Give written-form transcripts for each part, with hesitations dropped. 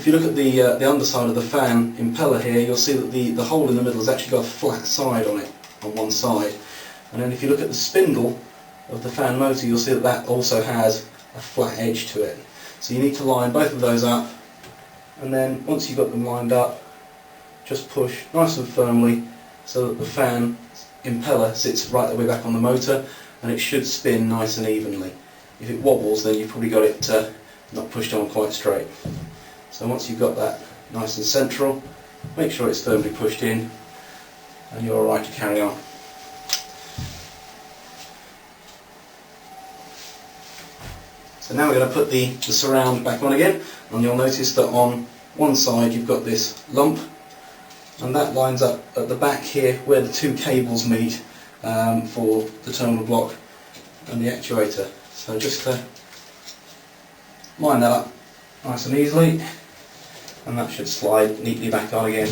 if you look at the underside of the fan impeller here, you'll see that the hole in the middle has actually got a flat side on it, on one side. And then if you look at the spindle of the fan motor, you'll see that that also has a flat edge to it. So you need to line both of those up, and then once you've got them lined up, just push nice and firmly so that the fan impeller sits right the way back on the motor, and it should spin nice and evenly. If it wobbles, then you've probably got it not pushed on quite straight. So once you've got that nice and central, make sure it's firmly pushed in, and you're alright to carry on. So now we're going to put the surround back on again, and you'll notice that on one side you've got this lump, and that lines up at the back here where the two cables meet for the terminal block and the actuator. So just line that up nice and easily, and that should slide neatly back on again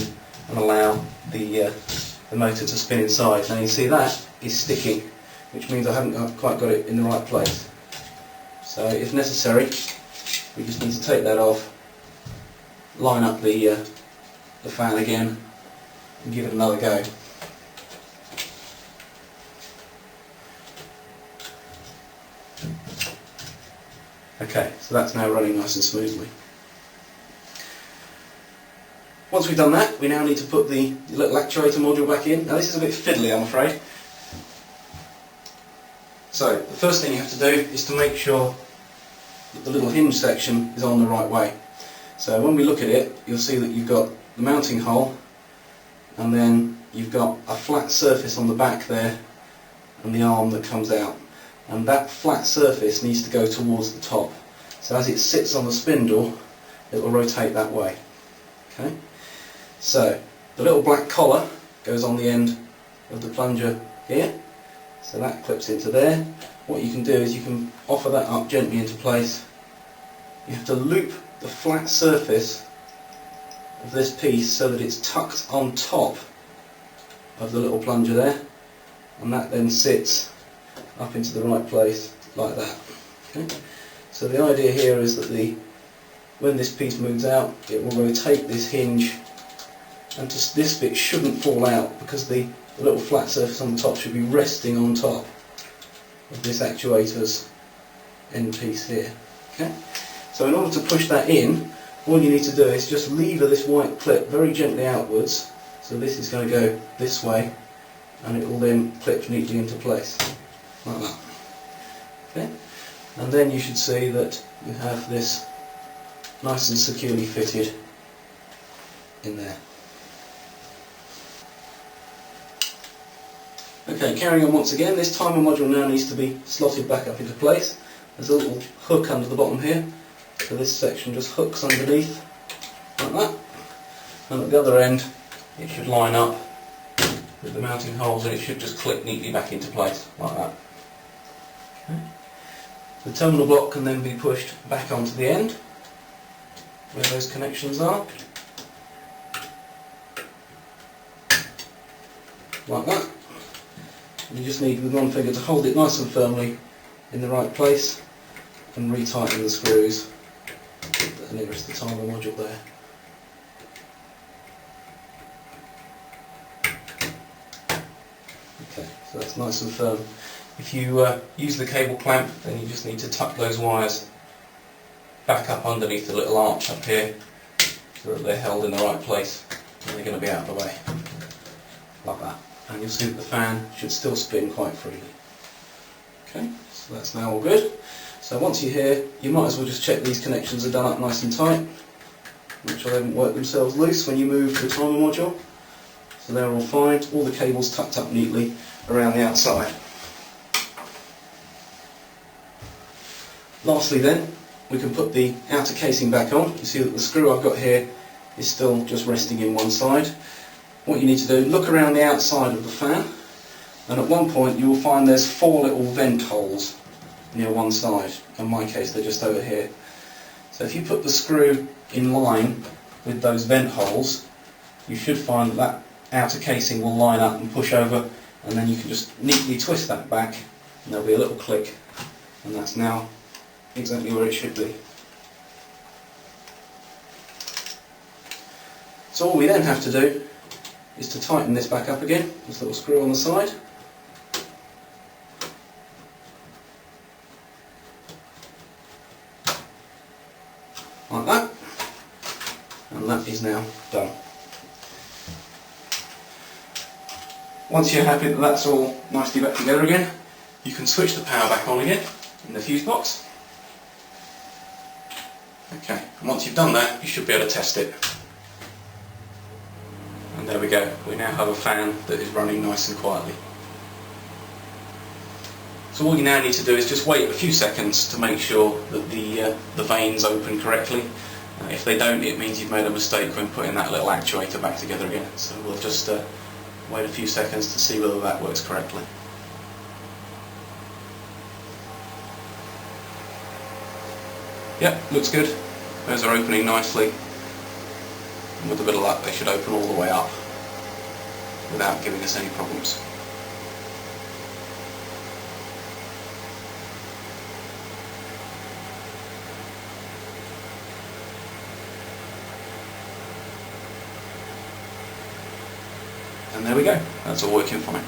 and allow the motor to spin inside. Now you see that is sticking, which means I haven't quite got it in the right place. So if necessary, we just need to take that off, line up the fan again, and give it another go. Okay, so that's now running nice and smoothly. Once we've done that, we now need to put the little actuator module back in. Now this is a bit fiddly, I'm afraid. So the first thing you have to do is to make sure that the little hinge section is on the right way. So when we look at it, you'll see that you've got the mounting hole, and then you've got a flat surface on the back there and the arm that comes out, and that flat surface needs to go towards the top. So as it sits on the spindle, it will rotate that way. Okay? So the little black collar goes on the end of the plunger here, so that clips into there. What you can do is you can offer that up gently into place. You have to loop the flat surface of this piece so that it's tucked on top of the little plunger there, and that then sits up into the right place like that. Okay? So the idea here is that when this piece moves out, it will rotate this hinge, and this bit shouldn't fall out because the little flat surface on the top should be resting on top of this actuator's end piece here. Okay? So in order to push that in, all you need to do is just lever this white clip very gently outwards. So this is going to go this way, and it will then clip neatly into place, like that. Okay? And then you should see that you have this nice and securely fitted in there. Okay, carrying on once again, this timer module now needs to be slotted back up into place. There's a little hook under the bottom here, so this section just hooks underneath, like that. And at the other end, it should line up with the mounting holes, and it should just clip neatly back into place, like that. Okay. The terminal block can then be pushed back onto the end, where those connections are, like that. You just need with one finger to hold it nice and firmly in the right place and retighten the screws that are nearest the timer module there. Okay, so that's nice and firm. If you use the cable clamp, then you just need to tuck those wires back up underneath the little arch up here so that they're held in the right place and they're going to be out of the way, like that. And you'll see that the fan should still spin quite freely. Okay, so that's now all good. So once you're here, you might as well just check these connections are done up nice and tight. Make sure they haven't worked themselves loose when you move the timer module. So they're all fine, all the cables tucked up neatly around the outside. Lastly then, we can put the outer casing back on. You see that the screw I've got here is still just resting in one side. What you need to do, look around the outside of the fan, and at one point you will find there's 4 little vent holes near one side. In my case they're just over here. So if you put the screw in line with those vent holes, you should find that outer casing will line up and push over, and then you can just neatly twist that back and there'll be a little click, and that's now exactly where it should be. So all we then have to do is to tighten this back up again, this little screw on the side. Like that. And that is now done. Once you're happy that that's all nicely back together again, you can switch the power back on again in the fuse box. Okay, and once you've done that, you should be able to test it. And there we go, we now have a fan that is running nice and quietly. So all you now need to do is just wait a few seconds to make sure that the vanes open correctly. If they don't, it means you've made a mistake when putting that little actuator back together again. So we'll just wait a few seconds to see whether that works correctly. Yep, looks good. Those are opening nicely. And with a bit of luck, they should open all the way up without giving us any problems. And there we go, that's all working fine.